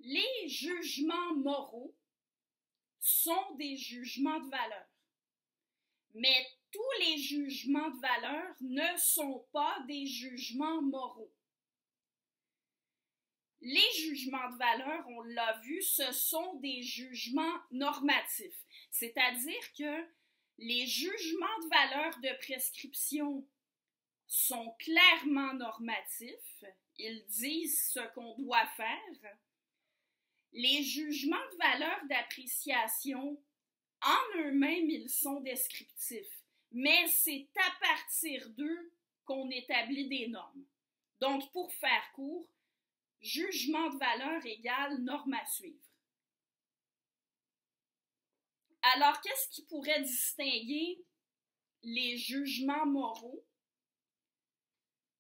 Les jugements moraux sont des jugements de valeur. Mais tous les jugements de valeur ne sont pas des jugements moraux. Les jugements de valeur, on l'a vu, ce sont des jugements normatifs. C'est-à-dire que les jugements de valeur de prescription sont clairement normatifs. Ils disent ce qu'on doit faire. Les jugements de valeur d'appréciation, en eux-mêmes, ils sont descriptifs. Mais c'est à partir d'eux qu'on établit des normes. Donc, pour faire court, jugement de valeur égale norme à suivre. Alors, qu'est-ce qui pourrait distinguer les jugements moraux,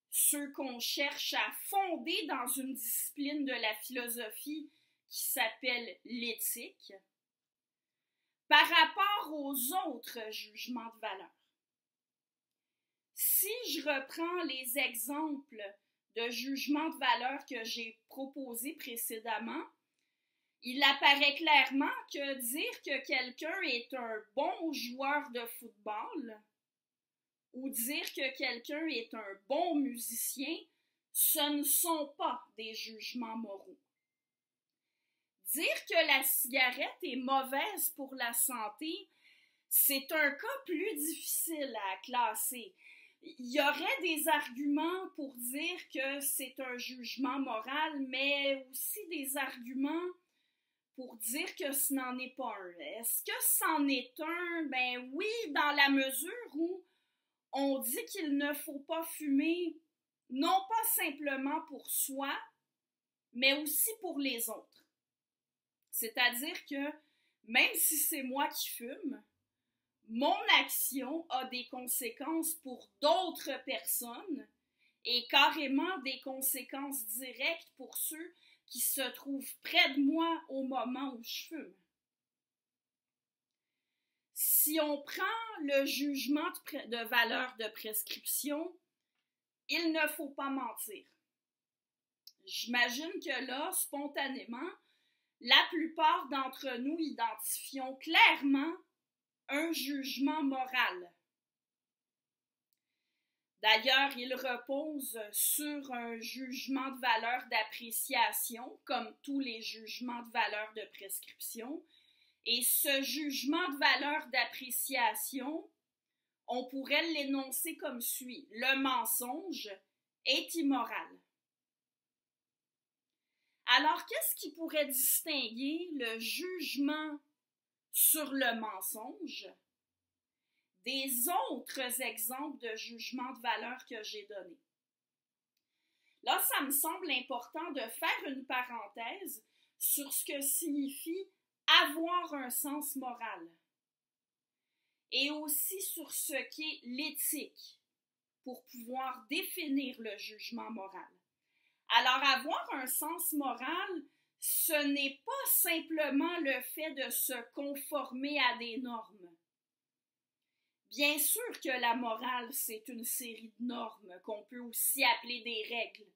ceux qu'on cherche à fonder dans une discipline de la philosophie qui s'appelle l'éthique, par rapport aux autres jugements de valeur? Si je reprends les exemples de jugements de valeur que j'ai proposés précédemment, il apparaît clairement que dire que quelqu'un est un bon joueur de football ou dire que quelqu'un est un bon musicien, ce ne sont pas des jugements moraux. Dire que la cigarette est mauvaise pour la santé, c'est un cas plus difficile à classer. Il y aurait des arguments pour dire que c'est un jugement moral, mais aussi des arguments pour dire que ce n'en est pas un. Est-ce que c'en est un? Ben oui, dans la mesure où on dit qu'il ne faut pas fumer, non pas simplement pour soi, mais aussi pour les autres. C'est-à-dire que même si c'est moi qui fume, mon action a des conséquences pour d'autres personnes et carrément des conséquences directes pour ceux qui se trouvent près de moi au moment où je fume. Si on prend le jugement de valeur de prescription, il ne faut pas mentir. J'imagine que là, spontanément, la plupart d'entre nous identifions clairement un jugement moral. D'ailleurs, il repose sur un jugement de valeur d'appréciation, comme tous les jugements de valeur de prescription. Et ce jugement de valeur d'appréciation, on pourrait l'énoncer comme suit. Le mensonge est immoral. Alors, qu'est-ce qui pourrait distinguer le jugement sur le mensonge des autres exemples de jugement de valeur que j'ai donnés? Là, ça me semble important de faire une parenthèse sur ce que signifie avoir un sens moral et aussi sur ce qu'est l'éthique pour pouvoir définir le jugement moral. Alors, avoir un sens moral, ce n'est pas simplement le fait de se conformer à des normes. Bien sûr que la morale, c'est une série de normes qu'on peut aussi appeler des règles.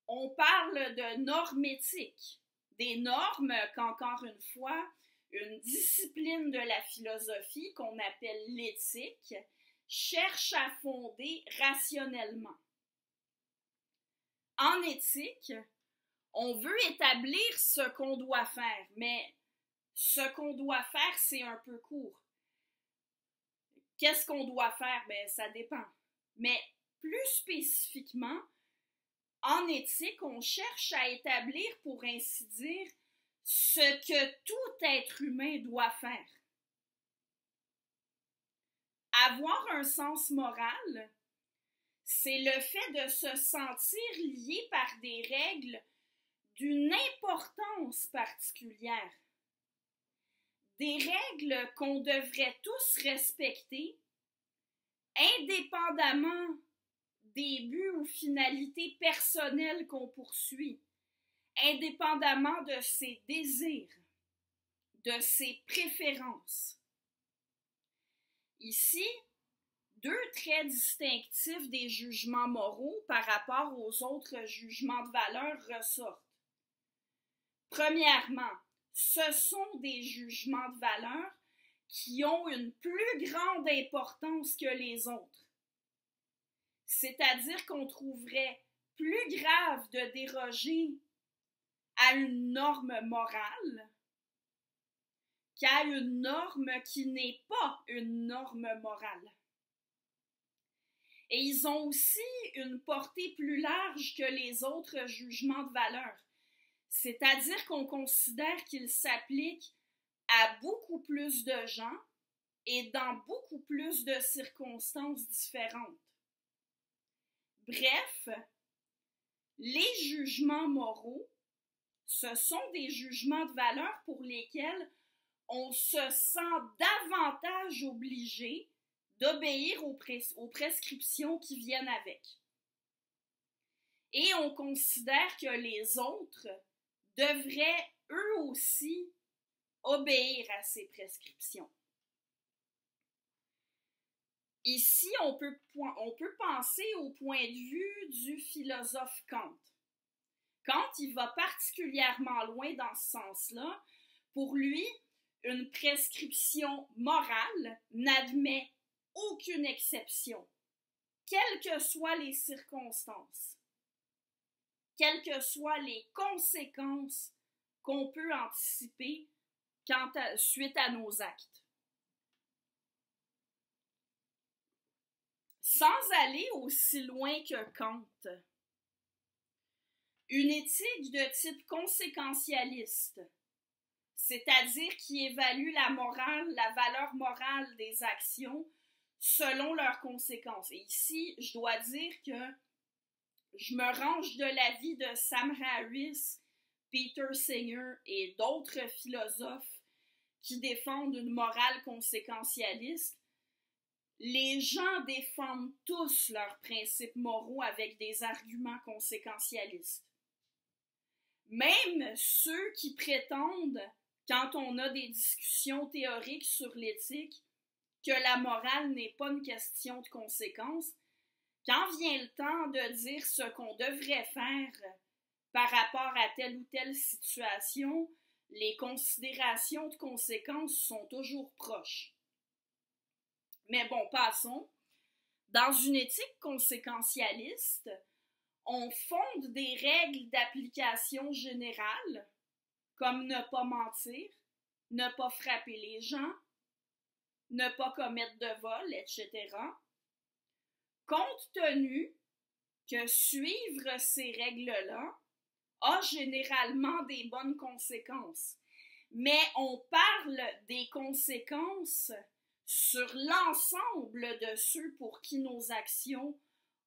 On parle de normes éthiques, des normes qu'encore une fois, une discipline de la philosophie qu'on appelle l'éthique cherche à fonder rationnellement. En éthique, on veut établir ce qu'on doit faire, mais ce qu'on doit faire, c'est un peu court. Qu'est-ce qu'on doit faire? Ben, ça dépend. Mais plus spécifiquement, en éthique, on cherche à établir, pour ainsi dire, ce que tout être humain doit faire. Avoir un sens moral, c'est le fait de se sentir lié par des règles d'une importance particulière. Des règles qu'on devrait tous respecter, indépendamment des buts ou finalités personnelles qu'on poursuit, indépendamment de ses désirs, de ses préférences. Ici, deux traits distinctifs des jugements moraux par rapport aux autres jugements de valeur ressortent. Premièrement, ce sont des jugements de valeur qui ont une plus grande importance que les autres. C'est-à-dire qu'on trouverait plus grave de déroger à une norme morale qu'à une norme qui n'est pas une norme morale. Et ils ont aussi une portée plus large que les autres jugements de valeur. C'est-à-dire qu'on considère qu'ils s'appliquent à beaucoup plus de gens et dans beaucoup plus de circonstances différentes. Bref, les jugements moraux, ce sont des jugements de valeur pour lesquels on se sent davantage obligé d'obéir aux prescriptions qui viennent avec. Et on considère que les autres devraient eux aussi obéir à ces prescriptions. Ici, on peut penser au point de vue du philosophe Kant. Kant, il va particulièrement loin dans ce sens-là. Pour lui, une prescription morale n'admet aucune exception, quelles que soient les circonstances, quelles que soient les conséquences qu'on peut anticiper suite à nos actes. Sans aller aussi loin que Kant, une éthique de type conséquentialiste, c'est-à-dire qui évalue la valeur morale des actions selon leurs conséquences. Et ici, je dois dire que je me range de l'avis de Sam Harris, Peter Singer et d'autres philosophes qui défendent une morale conséquentialiste. Les gens défendent tous leurs principes moraux avec des arguments conséquentialistes. Même ceux qui prétendent, quand on a des discussions théoriques sur l'éthique, que la morale n'est pas une question de conséquences, quand vient le temps de dire ce qu'on devrait faire par rapport à telle ou telle situation, les considérations de conséquences sont toujours proches. Mais bon, passons. Dans une éthique conséquentialiste, on fonde des règles d'application générale, comme ne pas mentir, ne pas frapper les gens, ne pas commettre de vol, etc., compte tenu que suivre ces règles-là a généralement des bonnes conséquences. Mais on parle des conséquences sur l'ensemble de ceux pour qui nos actions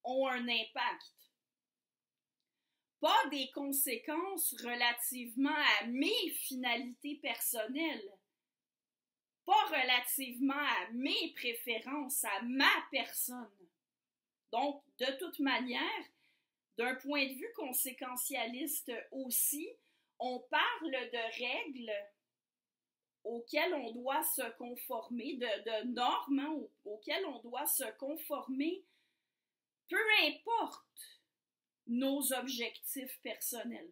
ont un impact. Pas des conséquences relativement à mes finalités personnelles, pas relativement à mes préférences, à ma personne. Donc, de toute manière, d'un point de vue conséquentialiste aussi, on parle de règles auxquelles on doit se conformer, de normes auxquelles on doit se conformer, peu importe nos objectifs personnels.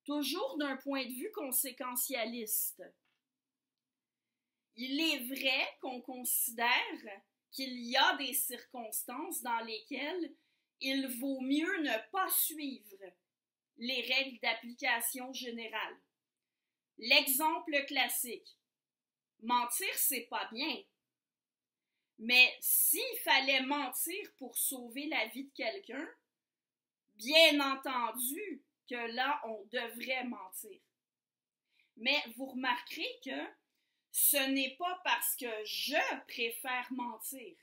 Toujours d'un point de vue conséquentialiste, il est vrai qu'on considère qu'il y a des circonstances dans lesquelles il vaut mieux ne pas suivre les règles d'application générale. L'exemple classique, mentir, c'est pas bien. Mais s'il fallait mentir pour sauver la vie de quelqu'un, bien entendu que là, on devrait mentir. Mais vous remarquerez que ce n'est pas parce que je préfère mentir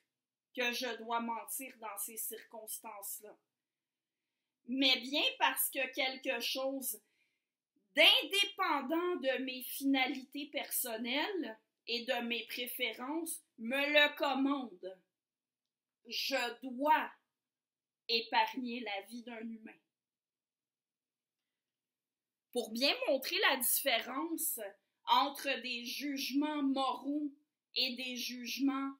que je dois mentir dans ces circonstances-là, mais bien parce que quelque chose d'indépendant de mes finalités personnelles et de mes préférences me le commande. Je dois épargner la vie d'un humain. Pour bien montrer la différence entre des jugements moraux et des jugements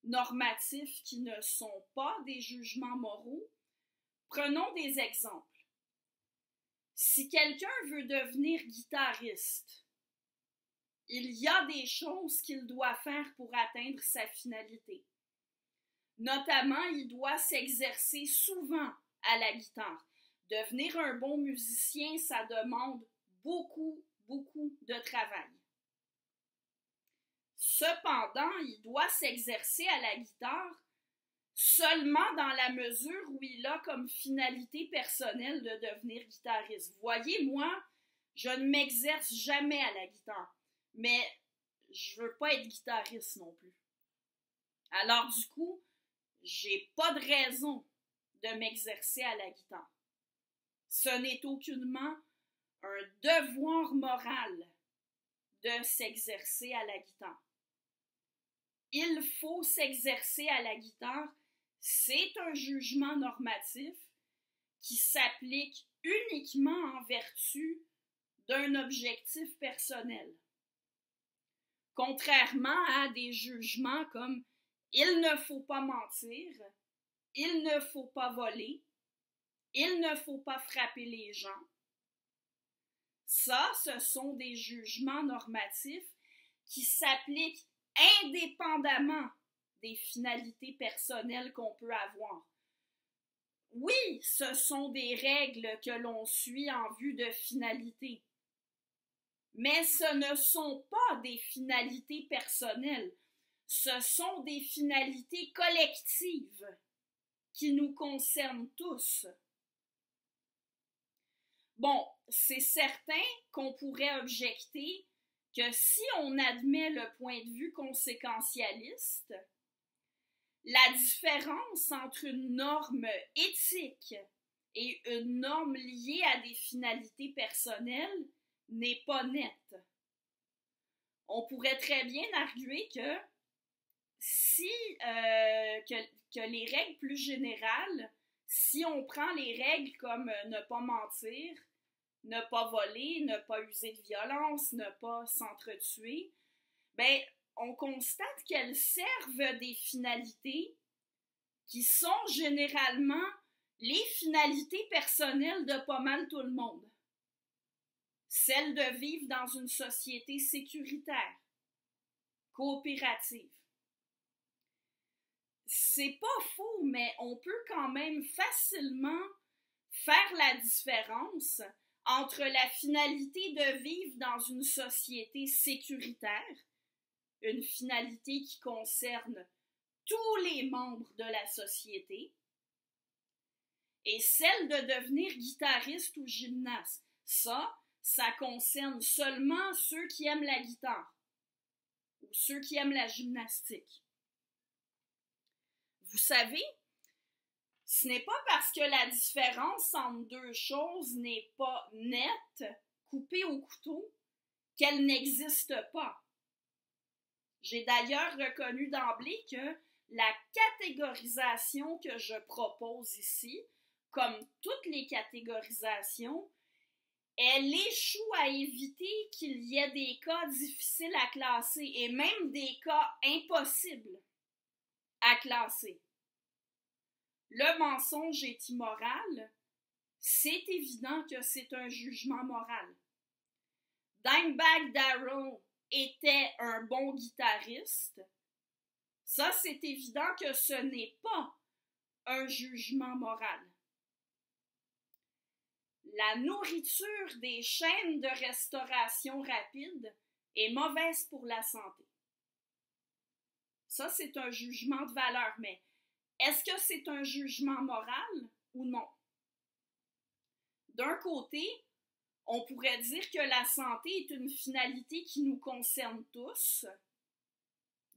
normatifs qui ne sont pas des jugements moraux, prenons des exemples. Si quelqu'un veut devenir guitariste, il y a des choses qu'il doit faire pour atteindre sa finalité. Notamment, il doit s'exercer souvent à la guitare. Devenir un bon musicien, ça demande beaucoup de travail. Cependant, il doit s'exercer à la guitare seulement dans la mesure où il a comme finalité personnelle de devenir guitariste. Voyez, moi, je ne m'exerce jamais à la guitare, mais je veux pas être guitariste non plus. Alors du coup, j'ai pas de raison de m'exercer à la guitare. Ce n'est aucunement un devoir moral de s'exercer à la guitare. Il faut s'exercer à la guitare. C'est un jugement normatif qui s'applique uniquement en vertu d'un objectif personnel. Contrairement à des jugements comme « il ne faut pas mentir »,« il ne faut pas voler »,« il ne faut pas frapper les gens ». Ça, ce sont des jugements normatifs qui s'appliquent indépendamment des finalités personnelles qu'on peut avoir. Oui, ce sont des règles que l'on suit en vue de finalité, mais ce ne sont pas des finalités personnelles, ce sont des finalités collectives qui nous concernent tous. Bon, c'est certain qu'on pourrait objecter que si on admet le point de vue conséquentialiste, la différence entre une norme éthique et une norme liée à des finalités personnelles n'est pas nette. On pourrait très bien arguer que si que les règles plus générales, si on prend les règles comme ne pas mentir, ne pas voler, ne pas user de violence, ne pas s'entretuer, ben, on constate qu'elles servent des finalités qui sont généralement les finalités personnelles de pas mal tout le monde. Celle de vivre dans une société sécuritaire, coopérative. C'est pas faux, mais on peut quand même facilement faire la différence entre la finalité de vivre dans une société sécuritaire, une finalité qui concerne tous les membres de la société, et celle de devenir guitariste ou gymnaste. Ça concerne seulement ceux qui aiment la guitare ou ceux qui aiment la gymnastique. Vous savez, ce n'est pas parce que la différence entre deux choses n'est pas nette, coupée au couteau, qu'elle n'existe pas. J'ai d'ailleurs reconnu d'emblée que la catégorisation que je propose ici, comme toutes les catégorisations, elle échoue à éviter qu'il y ait des cas difficiles à classer et même des cas impossibles à classer. Le mensonge est immoral, c'est évident que c'est un jugement moral. Dimebag Darrell était un bon guitariste, ça c'est évident que ce n'est pas un jugement moral. La nourriture des chaînes de restauration rapide est mauvaise pour la santé. Ça c'est un jugement de valeur, mais est-ce que c'est un jugement moral ou non? D'un côté, on pourrait dire que la santé est une finalité qui nous concerne tous,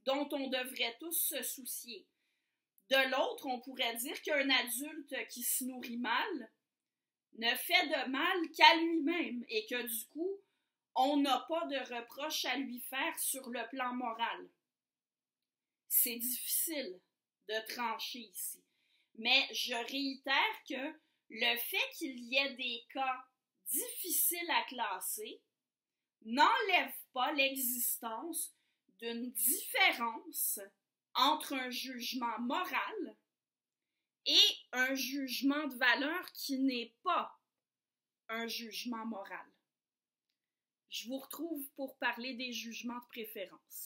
dont on devrait tous se soucier. De l'autre, on pourrait dire qu'un adulte qui se nourrit mal ne fait de mal qu'à lui-même et que du coup, on n'a pas de reproche à lui faire sur le plan moral. C'est difficile de trancher ici. Mais je réitère que le fait qu'il y ait des cas difficiles à classer n'enlève pas l'existence d'une différence entre un jugement moral et un jugement de valeur qui n'est pas un jugement moral. Je vous retrouve pour parler des jugements de préférence.